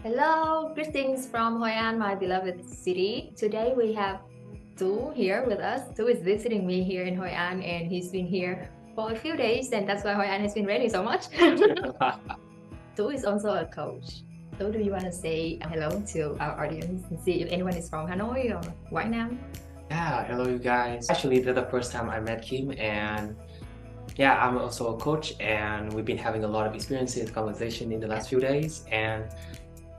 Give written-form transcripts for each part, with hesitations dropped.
Hello, greetings from Hoi An, my beloved city. Today we have Tu here with us. Tu is visiting me here in Hoi An and he's been here for a few days and that's why Hoi An has been raining so much. Tu is also a coach. Tu, do you want to say hello to our audience and see if anyone is from Hanoi or Quảng Nam? Yeah, hello you guys. Actually, this is the first time I met Kim, and yeah, I'm also a coach and we've been having a lot of experiences, conversation in the last few days, and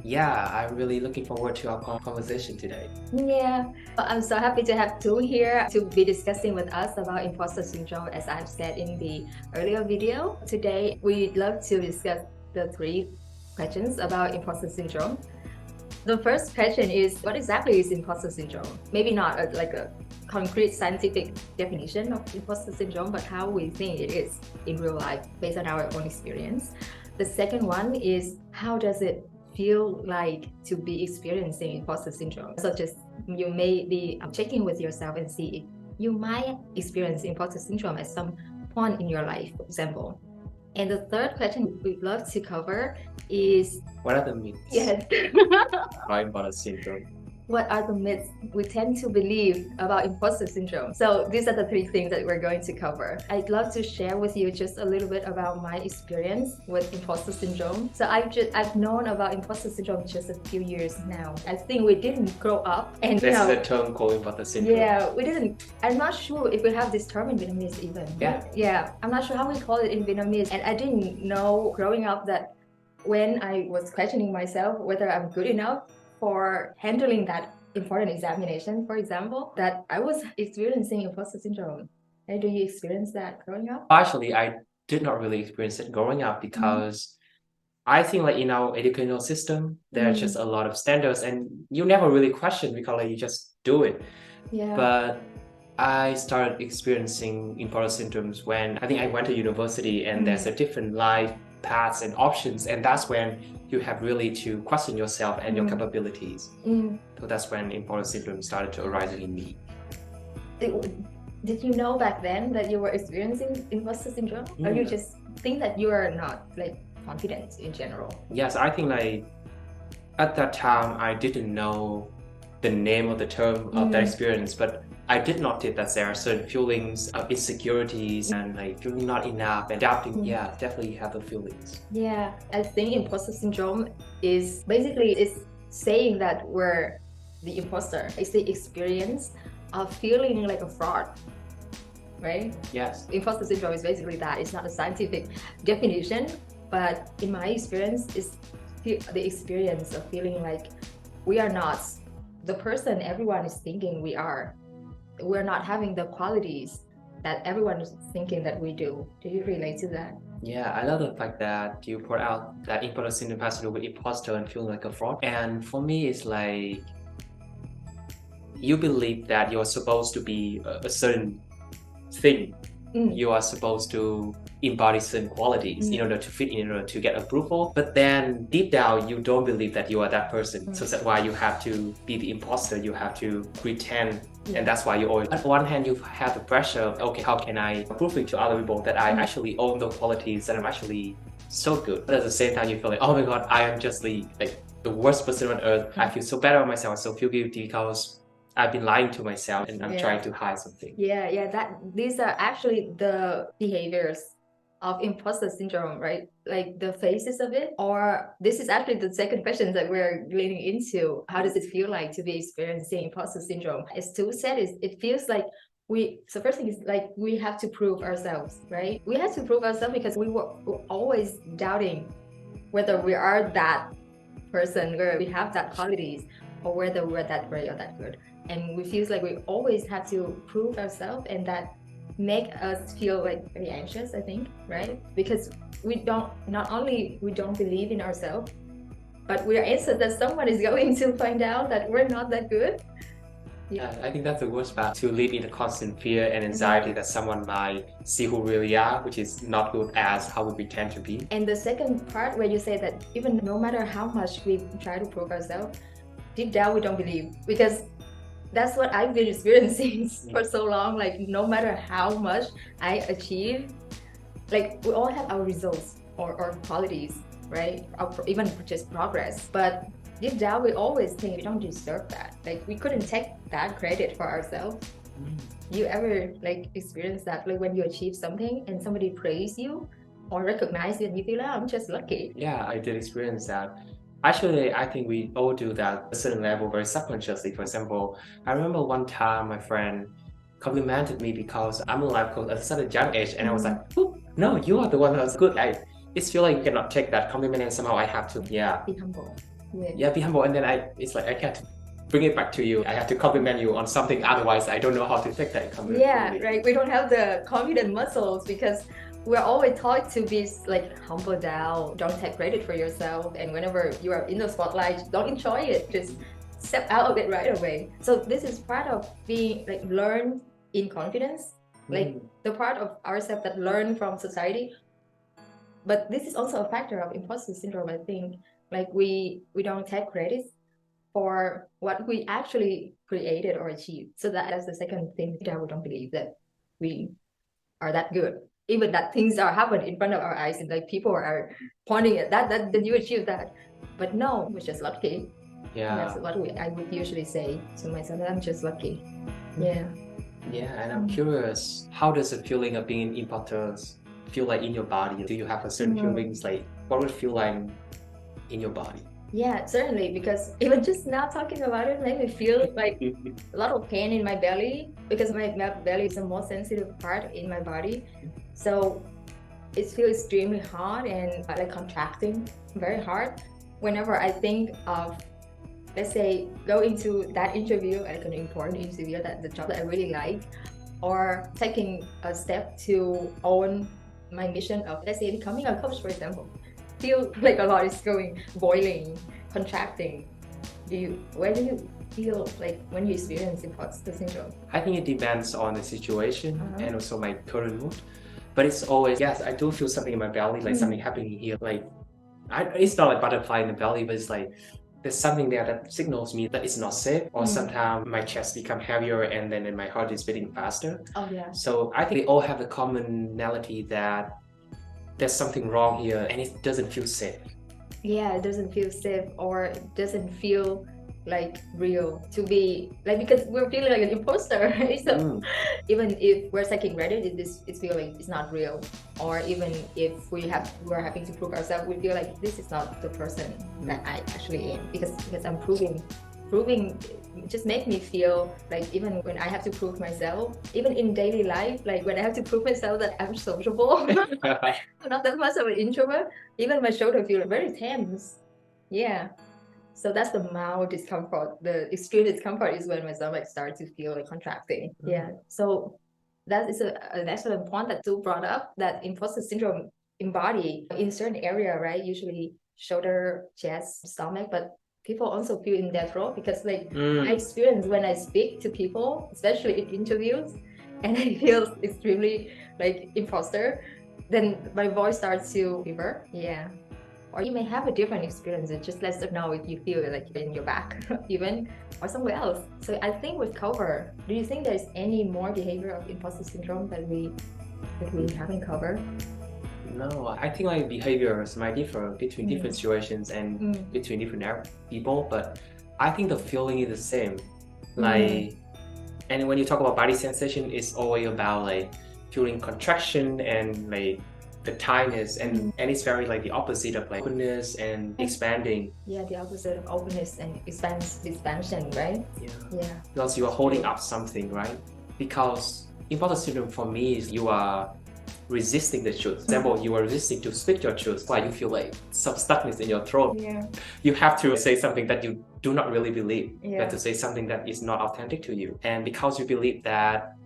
yeah, I'm really looking forward to our conversation today. Yeah, I'm so happy to have Tu here to be discussing with us about imposter syndrome, as I've said in the earlier video. Today, we'd love to discuss the 3 questions about imposter syndrome. The first question is, what exactly is imposter syndrome? Maybe not like a concrete scientific definition of imposter syndrome, but how we think it is in real life based on our own experience. The second one is, how does it feel like to be experiencing imposter syndrome? Such as you may be checking with yourself and see if you might experience imposter syndrome at some point in your life, for example. And the third question we'd love to cover is, what are the myths? Yes. About imposter syndrome? What are the myths we tend to believe about imposter syndrome? So these are the 3 things that we're going to cover. I'd love to share with you just a little bit about my experience with imposter syndrome. So I've known about imposter syndrome just a few years now. I think we didn't grow up and This is a term called imposter syndrome. Yeah, we didn't. I'm not sure if we have this term in Vietnamese even. Yeah, I'm not sure how we call it in Vietnamese. And I didn't know growing up that when I was questioning myself whether I'm good enough for handling that important examination, for example, that I was experiencing imposter syndrome. Do you experience that growing up? Actually, I did not really experience it growing up because I think like in our educational system, there's just a lot of standards and you never really question because like you just do it. Yeah. But I started experiencing imposter syndromes when I think I went to university and there's a different life paths and options, and that's when you have really to question yourself and your capabilities. So that's when imposter syndrome started to arise in me. Did you know back then that you were experiencing imposter syndrome? Or you just think that you are not like confident in general? Yes, I think like at that time I didn't know the name of the term of that experience, but I did notice that there are certain feelings of insecurities and like feeling not enough and doubting. Yeah, definitely have the feelings. Yeah, I think imposter syndrome is basically saying that we're the imposter. It's the experience of feeling like a fraud, right? Yes. Imposter syndrome is basically that. It's not a scientific definition, but in my experience, it's the experience of feeling like we are not the person everyone is thinking we are. We're not having the qualities that everyone is thinking that we do. Do you relate to that? Yeah, I love the fact that you brought out that imposter syndrome has to do with imposter and feeling like a fraud. And for me, it's like you believe that you're supposed to be a certain thing. You are supposed to embody certain qualities in order to fit in order to get approval. But then deep down, you don't believe that you are that person. So that's why you have to be the imposter. You have to pretend. And that's why you always, on one hand, you have the pressure of, okay, how can I prove it to other people that I actually own the qualities, that I'm actually so good. But at the same time, you feel like, oh my God, I am just the worst person on earth. I feel so bad about myself. I so feel guilty because I've been lying to myself and I'm trying to hide something. Yeah, these are actually the behaviors of imposter syndrome, right? Like the phases of it. Or this is actually the second question that we're leaning into. How does it feel like to be experiencing imposter syndrome? As Tu said, it feels like so first thing is like we have to prove ourselves, right? We have to prove ourselves because we're always doubting whether we are that person, where we have that qualities, or whether we're that great or that good. And we feel like we always have to prove ourselves, and that make us feel like very anxious, I think, right? Because not only we don't believe in ourselves, but we are anxious that someone is going to find out that we're not that good. Yeah, I think that's the worst part, to live in the constant fear and anxiety that someone might see who we really are, which is not good as how we pretend to be. And the second part where you say that even no matter how much we try to prove ourselves, deep down we don't believe, because that's what I've been experiencing for so long. Like no matter how much I achieve, like we all have our results or qualities, right? Or even just progress. But deep down, we always think we don't deserve that. Like we couldn't take that credit for ourselves. You ever like experience that, like when you achieve something and somebody praise you or recognize you and you feel, I'm just lucky? Yeah, I did experience that. Actually, I think we all do that at a certain level very subconsciously. For example, I remember one time my friend complimented me because I'm a life coach at a certain young age, and I was like, oh, no, you are the one who's good. It's feel like you cannot take that compliment, and somehow I have to, Be humble. be humble. And then it's like I can't bring it back to you. I have to compliment you on something, otherwise I don't know how to take that compliment. Yeah, right. We don't have the confident muscles because we're always taught to be like humble down, don't take credit for yourself, and whenever you are in the spotlight, don't enjoy it, just step out of it right away. So this is part of being like learned in confidence, like the part of ourselves that learn from society. But this is also a factor of imposter syndrome, I think. Like we don't take credit for what we actually created or achieved. So that's the second thing that we don't believe that we are that good. Even that things are happening in front of our eyes and like people are pointing at that you achieved that. But no, we're just lucky. Yeah. That's what I would usually say to myself, that I'm just lucky. Yeah. Yeah, and I'm curious, how does the feeling of being an imposter feel like in your body? Do you have a certain feelings, like what would it feel like in your body? Yeah, certainly, because even just now talking about it made me feel like a lot of pain in my belly, because my belly is the most sensitive part in my body. So it feels extremely hard and like contracting very hard whenever I think of, let's say, go into that interview, like an important interview, that the job that I really like, or taking a step to own my mission of, let's say, becoming a coach, for example. Feel like a lot is going boiling, contracting. Where do you feel like when you experience imposter syndrome? I think it depends on the situation and also my current mood. But it's always, yes, I do feel something in my belly, like something happening here. Like it's not like butterfly in the belly, but it's like there's something there that signals me that it's not safe. Or sometimes my chest become heavier and then my heart is beating faster. Oh yeah. So I think they all have the commonality that there's something wrong here and it doesn't feel safe. Yeah, it doesn't feel safe, or it doesn't feel like real to be like, because we're feeling like an imposter, right? So even if we're taking credit, it's feeling it's not real. Or even if we're having to prove ourselves, we feel like this is not the person that I actually am, because I'm proving just make me feel like, even when I have to prove myself, even in daily life, like when I have to prove myself that I'm sociable, I'm not that much of an introvert, even my shoulder feel very tense. Yeah. So that's the mild discomfort. The extreme discomfort is when my stomach starts to feel like contracting. Yeah. So that is an excellent point that Sue brought up, that imposter syndrome embody in certain area, right? Usually shoulder, chest, stomach, but people also feel in their throat, because like I experience when I speak to people, especially in interviews, and I feel extremely like imposter, then my voice starts to quiver. Yeah. Or you may have a different experience. Just let us know if you feel it like in your back even, or somewhere else. So I think with cover, do you think there's any more behavior of imposter syndrome that we haven't covered? No, I think like behaviors might differ between different situations and between different people, but I think the feeling is the same. Like, and when you talk about body sensation, it's always about like feeling contraction and like the tightness, and it's very like the opposite of like openness and expanding. Yeah, the opposite of openness and expansion, right? Yeah. Because you are holding up something, right? Because imposter syndrome for me is you are resisting the truth. For example, you are resisting to speak your truth. Why you feel like some stuckness in your throat. Yeah. You have to say something that you do not really believe. You have to say something that is not authentic to you. And because you believe that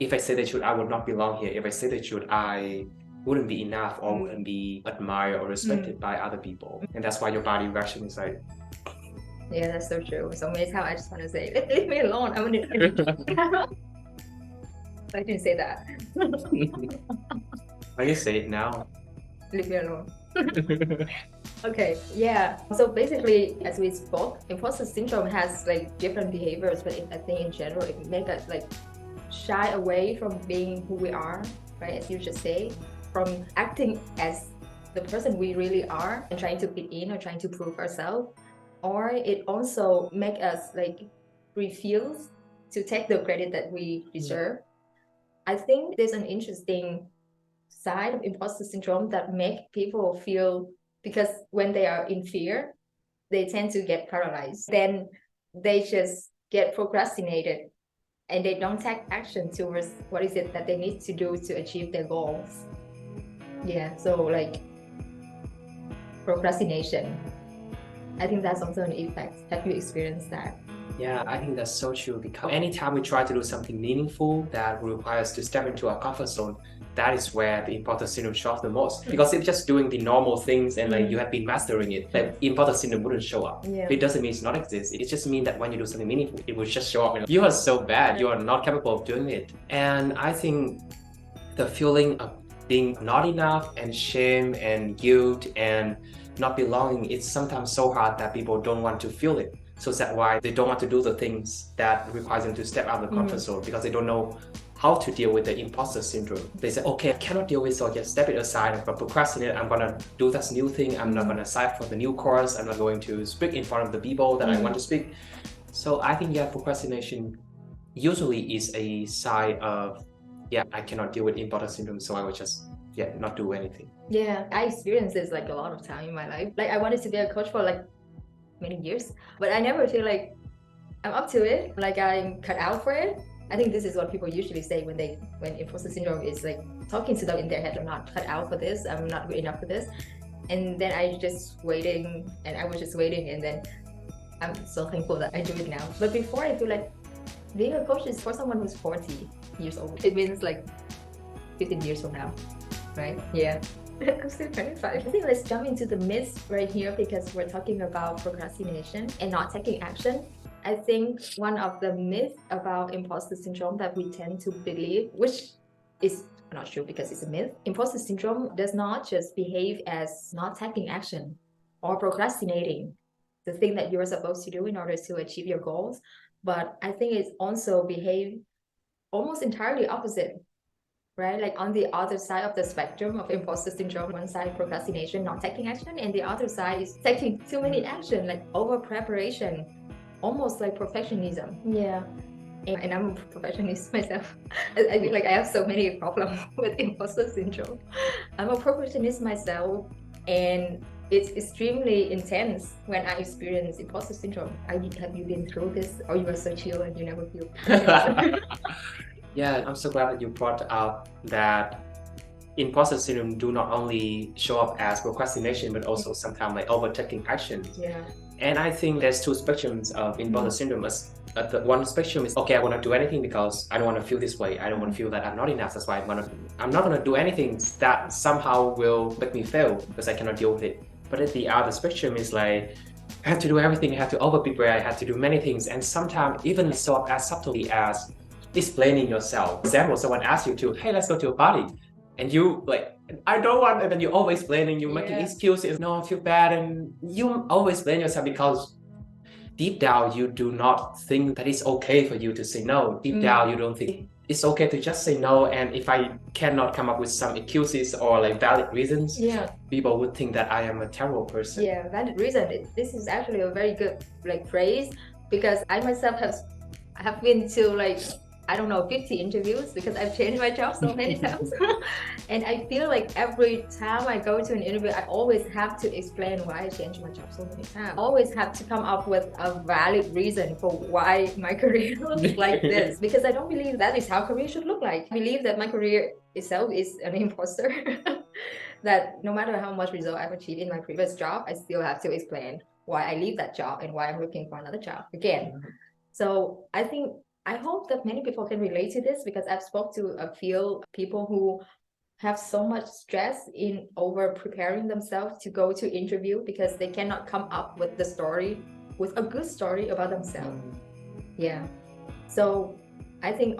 if I say the truth, I would not belong here. If I say the truth, I wouldn't be enough or wouldn't be admired or respected by other people. And that's why your body reaction is like... Yeah, that's so true. So many times I just want to say, leave me alone. I didn't say that. I can say it now. Leave me alone. Okay, yeah. So basically, as we spoke, imposter syndrome has like different behaviors, but I think in general, it makes us like shy away from being who we are, right? As you just say, from acting as the person we really are and trying to fit in or trying to prove ourselves, or it also make us like refuse to take the credit that we deserve. I think there's an interesting side of imposter syndrome that make people feel, because when they are in fear, they tend to get paralyzed. Then they just get procrastinated and they don't take action towards what is it that they need to do to achieve their goals. Yeah, so like procrastination, I think that's also an effect. Have you experienced that? Yeah, I think that's so true, because anytime we try to do something meaningful that requires us to step into our comfort zone, that is where the imposter syndrome shows up the most. Because if just doing the normal things and like you have been mastering it, like imposter syndrome wouldn't show up. Yeah. It doesn't mean it's not exist. It just means that when you do something meaningful, it will just show up. And you are so bad, you are not capable of doing it. And I think the feeling of being not enough and shame and guilt and not belonging, it's sometimes so hard that people don't want to feel it. So that's why they don't want to do the things that requires them to step out of the comfort zone, because they don't know how to deal with the imposter syndrome. They say, okay, I cannot deal with it, so I just step it aside. I'm gonna procrastinate. I'm gonna do this new thing. I'm not gonna sign for the new course. I'm not going to speak in front of the people that I want to speak. So I think, yeah, procrastination usually is a sign of, yeah, I cannot deal with imposter syndrome, so I will just, yeah, not do anything. Yeah, I experienced this like a lot of time in my life. Like I wanted to be a coach for like many years, but I never feel like I'm up to it, like I'm cut out for it. I think this is what people usually say when imposter syndrome is like talking to them in their head, I'm not cut out for this, I'm not good enough for this. And then I was just waiting, and then I'm so thankful that I do it now. But before, I feel like being a coach is for someone who's 40 years old. It means like 15 years from now, right? Yeah. I'm still 25. I think let's jump into the myths right here, because we're talking about procrastination and not taking action. I think one of the myths about imposter syndrome that we tend to believe, which is not true because it's a myth, imposter syndrome does not just behave as not taking action or procrastinating the thing that you're supposed to do in order to achieve your goals, but I think it's also behave almost entirely opposite. Right? Like on the other side of the spectrum of imposter syndrome, one side procrastination, not taking action, and the other side is taking too many action, like over preparation, almost like perfectionism. Yeah. And I'm a perfectionist myself. I feel like I have so many problems with imposter syndrome. I'm a perfectionist myself, and it's extremely intense when I experience imposter syndrome. Have you been through this, or you are so chill and you never feel? Yeah, I'm so glad that you brought up that imposter syndrome do not only show up as procrastination, but also sometimes like overtaking action. Yeah. And I think there's two spectrums of imposter syndrome. The one spectrum is, okay, I want to do anything because I don't want to feel this way. I don't want to feel that I'm not enough. That's why I'm not going to do anything that somehow will make me fail because I cannot deal with it. But at the other spectrum is like, I have to do everything. I have to over-prepare. I have to do many things. And sometimes even show up as subtly as explaining yourself. For example, someone asks you to, hey, let's go to a party. And you like, I don't want, and then you're always explaining, you're making excuses. No, I feel bad. And you always blame yourself because deep down, you do not think that it's okay for you to say no. Deep down, you don't think it's okay to just say no. And if I cannot come up with some excuses or like valid reasons, people would think that I am a terrible person. Yeah, valid reason. This is actually a very good like phrase, because I myself have been to like, I don't know, 50 interviews because I've changed my job so many times. And I feel like every time I go to an interview, I always have to explain why I changed my job so many times. I always have to come up with a valid reason for why my career looks like this, because I don't believe that is how career should look like. I believe that my career itself is an imposter, that no matter how much result I've achieved in my previous job, I still have to explain why I leave that job and why I'm looking for another job again. So I hope that many people can relate to this, because I've spoke to a few people who have so much stress in over preparing themselves to go to interview because they cannot come up with with a good story about themselves. Yeah. So I think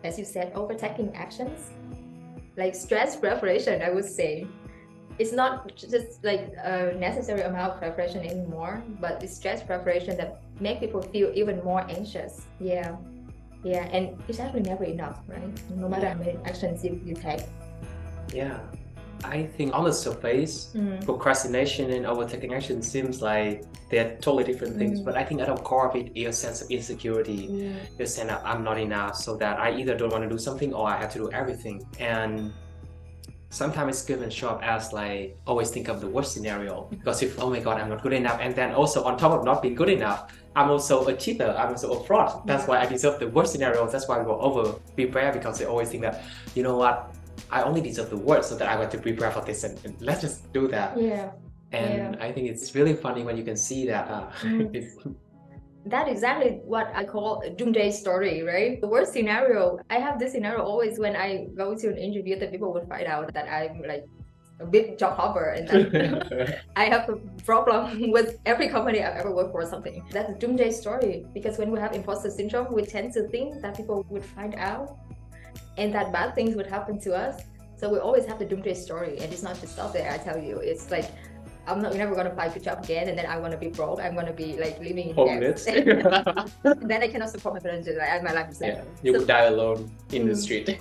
as you said, overtaking actions, like stress preparation, I would say, it's not just like a necessary amount of preparation anymore, but it's stress preparation that make people feel even more anxious. Yeah, and it's actually never enough, right? No matter how many actions you take. Yeah, I think on the surface, procrastination and overtaking action seems like they're totally different things. But I think at the core of it is a sense of insecurity. The sense that I'm not enough, so that I either don't want to do something or I have to do everything. And sometimes it's given show up as like always think of the worst scenario, because if, oh my god, I'm not good enough, and then also on top of not being good enough, I'm also a cheater, I'm also a fraud. That's why I deserve the worst scenario. That's why we go over prepare, because they always think that, you know what, I only deserve the worst, so that I want to prepare for this, and let's just do that. And I think it's really funny when you can see that. That's exactly what I call a doomsday story, right? The worst scenario, I have this scenario always when I go to an interview that people would find out that I'm like a big job hopper and that I have a problem with every company I've ever worked for or something. That's a doomsday story, because when we have imposter syndrome, we tend to think that people would find out and that bad things would happen to us. So we always have the doomsday story, and it's not just out there, I tell you. It's like, I'm never gonna find a good job again, and then I'm gonna be broke. I'm gonna be like living in homeless. Then I cannot support my parents. My life is you would die alone in the street.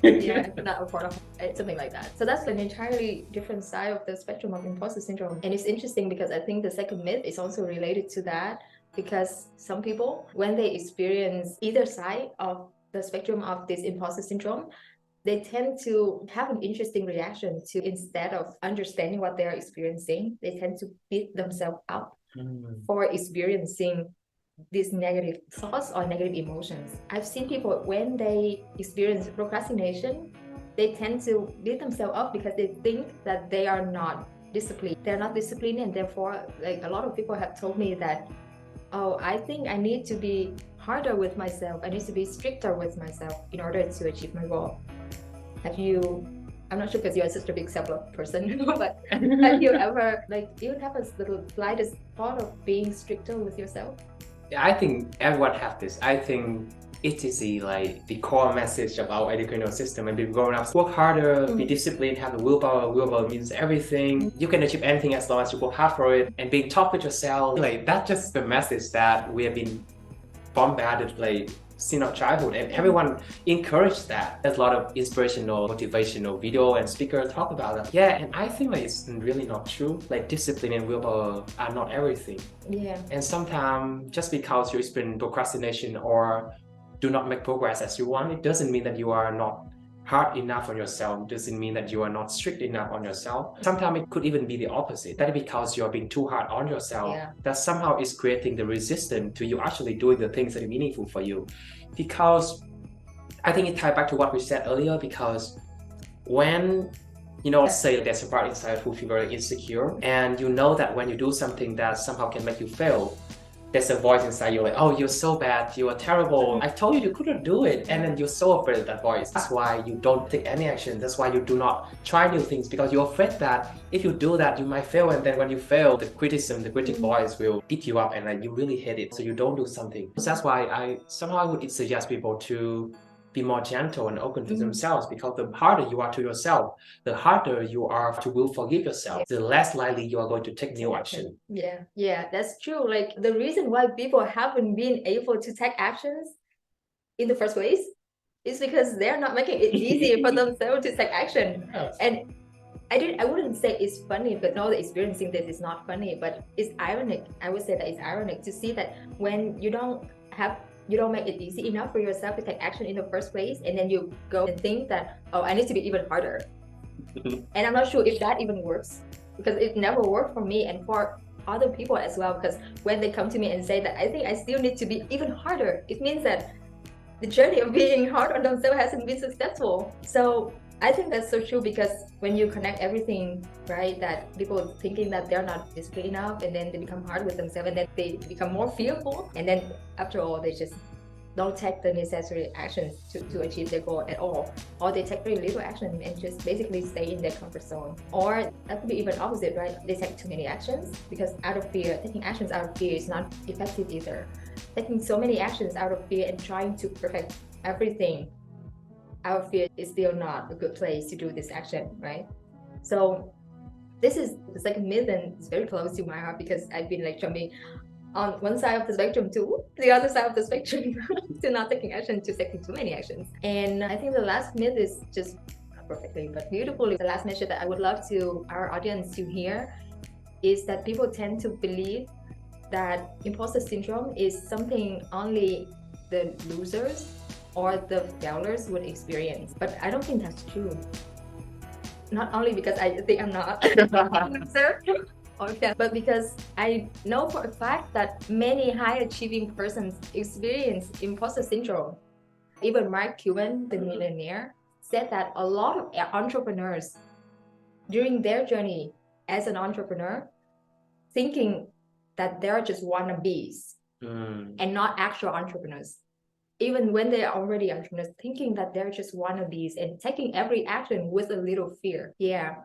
Not afford something like that. So that's an entirely different side of the spectrum of imposter syndrome. And it's interesting because I think the second myth is also related to that, because some people, when they experience either side of the spectrum of this imposter syndrome, they tend to have an interesting reaction to, instead of understanding what they're experiencing, they tend to beat themselves up for experiencing these negative thoughts or negative emotions. I've seen people, when they experience procrastination, they tend to beat themselves up because they think that they are not disciplined. They're not disciplined, and therefore, like, a lot of people have told me that, oh, I think I need to be harder with myself. I need to be stricter with myself in order to achieve my goal. Have you, I'm not sure because you're such a big self-love person, but have you ever, like, even have a little slightest thought of being stricter with yourself? Yeah, I think everyone have this. I think it is the core message of our educational system. And be grown up, work harder, be disciplined, have the willpower. Willpower means everything. You can achieve anything as long as you work hard for it. And being tough with yourself, like, that's just the message that we have been bombarded like since our childhood, and everyone encouraged that. There's a lot of inspirational, motivational video and speakers talk about that. Yeah, and I think like it's really not true. Like, discipline and willpower are not everything. And sometimes just because you experience procrastination or do not make progress as you want, it doesn't mean that you are not hard enough on yourself. Doesn't mean that you are not strict enough on yourself. Sometimes it could even be the opposite. That because you're being too hard on yourself, that somehow is creating the resistance to you actually doing the things that are meaningful for you. Because I think it ties back to what we said earlier, because when, you know, say there's a part inside who feel very insecure, and you know that when you do something that somehow can make you fail, there's a voice inside you like, oh, you're so bad, you are terrible, I told you you couldn't do it. And then you're so afraid of that voice. That's why you don't take any action. That's why you do not try new things, because you're afraid that if you do that, you might fail. And then when you fail, the criticism, the critic voice will beat you up, and like you really hate it. So you don't do something. So that's why I would suggest people to be more gentle and open to themselves, because the harder you are to yourself, the harder you are to will forgive yourself, the less likely you are going to take new action. Yeah, that's true. Like, the reason why people haven't been able to take actions in the first place is because they're not making it easy for themselves to take action. And I wouldn't say it's funny, but no, experiencing this is not funny, but it's ironic. I would say that it's ironic to see that when you don't make it easy enough for yourself to take action in the first place, and then you go and think that, oh, I need to be even harder. And I'm not sure if that even works, because it never worked for me and for other people as well. Because when they come to me and say that I think I still need to be even harder, it means that the journey of being hard on themselves hasn't been successful. So I think that's so true, because when you connect everything, right, that people thinking that they're not disciplined enough, and then they become hard with themselves, and then they become more fearful, and then after all, they just don't take the necessary actions to achieve their goal at all, or they take very little action and just basically stay in their comfort zone. Or that could be even opposite, right? They take too many actions because out of fear. Taking actions out of fear is not effective either. Taking so many actions out of fear and trying to perfect everything out of fear is still not a good place to do this action, right? So this is the second myth, and it's very close to my heart, because I've been like jumping on one side of the spectrum to the other side of the spectrum to not taking action, to taking too many actions. And I think the last myth is just not perfectly, but beautifully. The last message that I would love to our audience to hear is that people tend to believe that imposter syndrome is something only the losers or the failures would experience. But I don't think that's true. Not only because I think I'm not a loser, okay, but because I know for a fact that many high-achieving persons experience imposter syndrome. Even Mark Cuban, the millionaire, said that a lot of entrepreneurs during their journey as an entrepreneur thinking that they're just wannabes and not actual entrepreneurs. Even when they are already entrepreneurs, thinking that they're just wannabes and taking every action with a little fear. Yeah.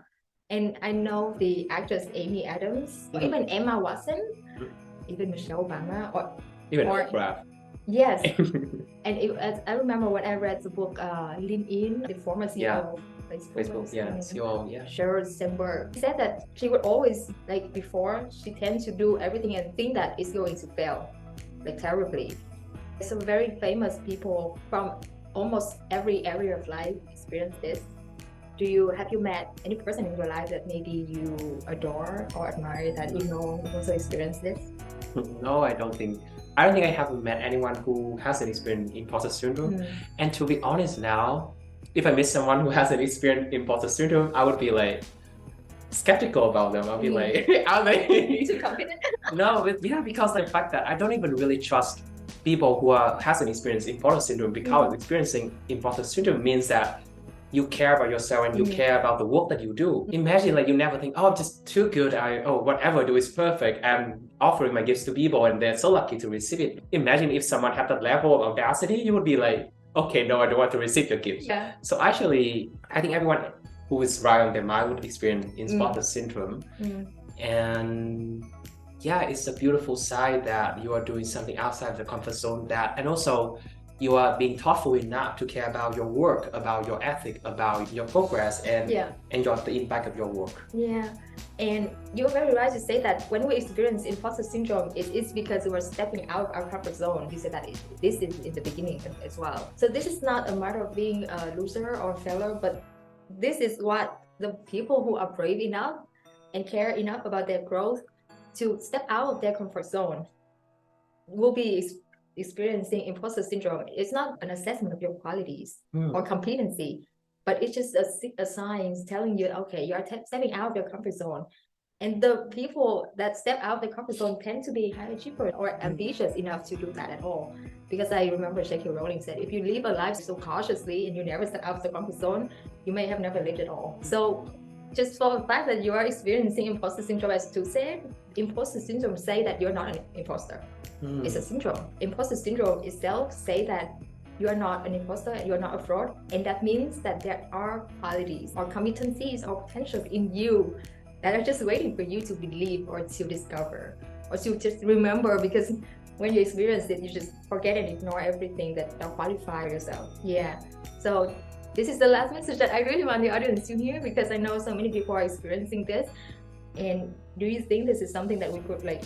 And I know the actress Amy Adams, or even Emma Watson, even Michelle Obama, or Oprah. Yes. And I remember when I read the book Lean In, the former CEO of Facebook, Sheryl Sandberg said that she would always, like before, she tends to do everything and think that it's going to fail, like terribly. So very famous people from almost every area of life experience this. Have you met any person in your life that maybe you adore or admire that you know also experienced this? No, I don't think I haven't met anyone who hasn't experienced imposter syndrome. And to be honest now, if I meet someone who hasn't experienced imposter syndrome, I would be like skeptical about them. I'll be like, are they too confident? No, because the fact that I don't even really trust people who hasn't experienced imposter syndrome, because experiencing imposter syndrome means that you care about yourself and you care about the work that you do. Imagine like you never think, oh, I'm just too good. Whatever I do is perfect. I'm offering my gifts to people and they're so lucky to receive it. Imagine if someone had that level of audacity, you would be like, okay, no, I don't want to receive your gift. Yeah. So actually, I think everyone who is right on their mind would experience imposter syndrome. And yeah, it's a beautiful side that you are doing something outside of the comfort zone, and also you are being thoughtful enough to care about your work, about your ethic, about your progress, and enjoy the impact of your work. Yeah, and you're very right to say that when we experience imposter syndrome, it's because we're stepping out of our comfort zone. You said that this is in the beginning as well. So this is not a matter of being a loser or a failure, but this is what the people who are brave enough and care enough about their growth to step out of their comfort zone will be experiencing imposter syndrome. It's not an assessment of your qualities or competency, but it's just a sign telling you, okay, you are stepping out of your comfort zone. And the people that step out of the comfort zone tend to be high achievers or ambitious enough to do that at all. Because I remember J.K. Rowling said, if you live a life so cautiously and you never step out of the comfort zone, you may have never lived at all. So just for the fact that you are experiencing imposter syndrome, as Stu said, imposter syndrome say that you're not an imposter. It's a syndrome. Imposter syndrome itself say that you are not an imposter and you're not a fraud. And that means that there are qualities or competencies or potentials in you that are just waiting for you to believe or to discover or to just remember, because when you experience it, you just forget and ignore everything that qualify yourself. Yeah. So this is the last message that I really want the audience to hear, because I know so many people are experiencing this. And do you think this is something that we could like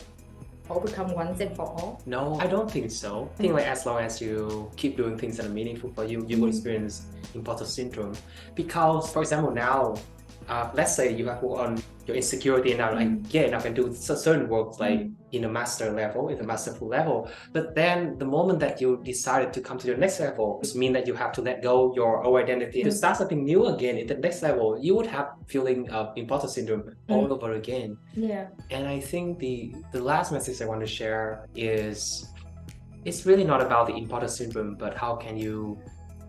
overcome once and for all? No, I don't think so. I think like as long as you keep doing things that are meaningful for you, you will experience imposter syndrome. Because, for example, now, let's say you have worked on your insecurity and now like, I can do certain work like in a master level, in the masterful level. But then the moment that you decided to come to your next level, it means that you have to let go your old identity to start something new again in the next level. You would have feeling of imposter syndrome all over again. Yeah. And I think the last message I want to share is, it's really not about the imposter syndrome, but how can you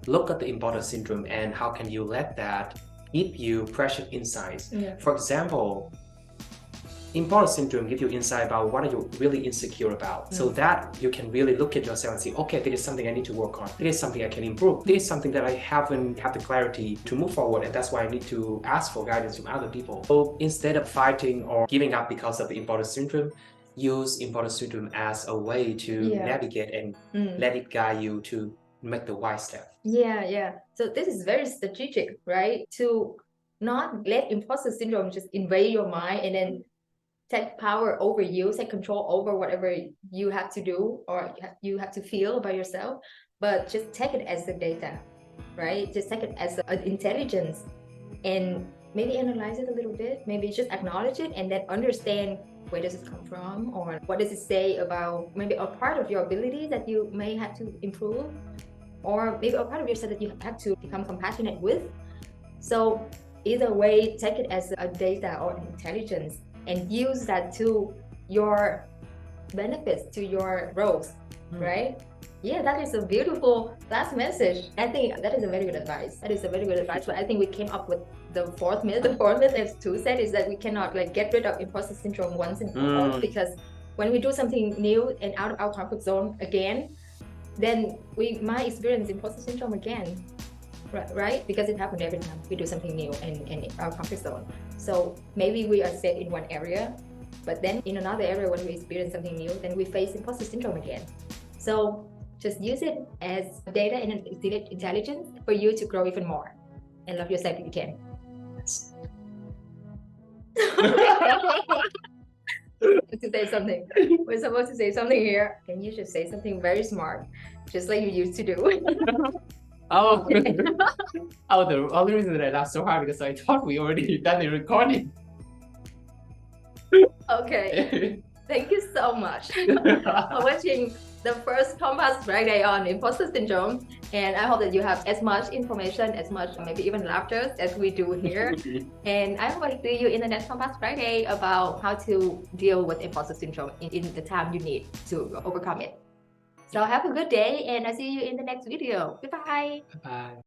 look at the imposter syndrome and how can you let that give you precious insights. For example, imposter syndrome gives you insight about what are you really insecure about, so that you can really look at yourself and say, okay, this is something I need to work on. This is something I can improve. This is something that I haven't had the clarity to move forward, and that's why I need to ask for guidance from other people. So instead of fighting or giving up because of the imposter syndrome, use imposter syndrome as a way to navigate and let it guide you to make the wise step. Yeah. So this is very strategic, right? To not let imposter syndrome just invade your mind and then take power over you, take control over whatever you have to do or you have to feel about yourself, but just take it as the data right? Just take it as an intelligence and maybe analyze it a little bit, maybe just acknowledge it and then understand where does it come from, or what does it say about maybe a part of your ability that you may have to improve, or maybe a part of yourself that you have to become compassionate with. So either way, take it as a data or intelligence and use that to your benefits, to your growth, right? Yeah, that is a beautiful last message. I think that is a very good advice. That is a very good advice. But I think we came up with the fourth myth. The fourth myth, as Tu said, is that we cannot like get rid of imposter syndrome once and for all, because when we do something new and out of our comfort zone again, then we might experience imposter syndrome again, right? Because it happens every time we do something new in our comfort zone. So maybe we are safe in one area, but then in another area when we experience something new, then we face imposter syndrome again. So just use it as data and intelligence for you to grow even more and love yourself if you can. To say something. We're supposed to say something here, and you should say something very smart, just like you used to do. Oh, the only reason that I laughed so hard because I thought we already done the recording. Okay. Thank you so much for watching the first Compass Friday on imposter syndrome, and I hope that you have as much information, as much maybe even laughter as we do here. And I hope I see you in the next Compass Friday about how to deal with imposter syndrome in the time you need to overcome it. So have a good day, and I'll see you in the next video. Goodbye. Bye.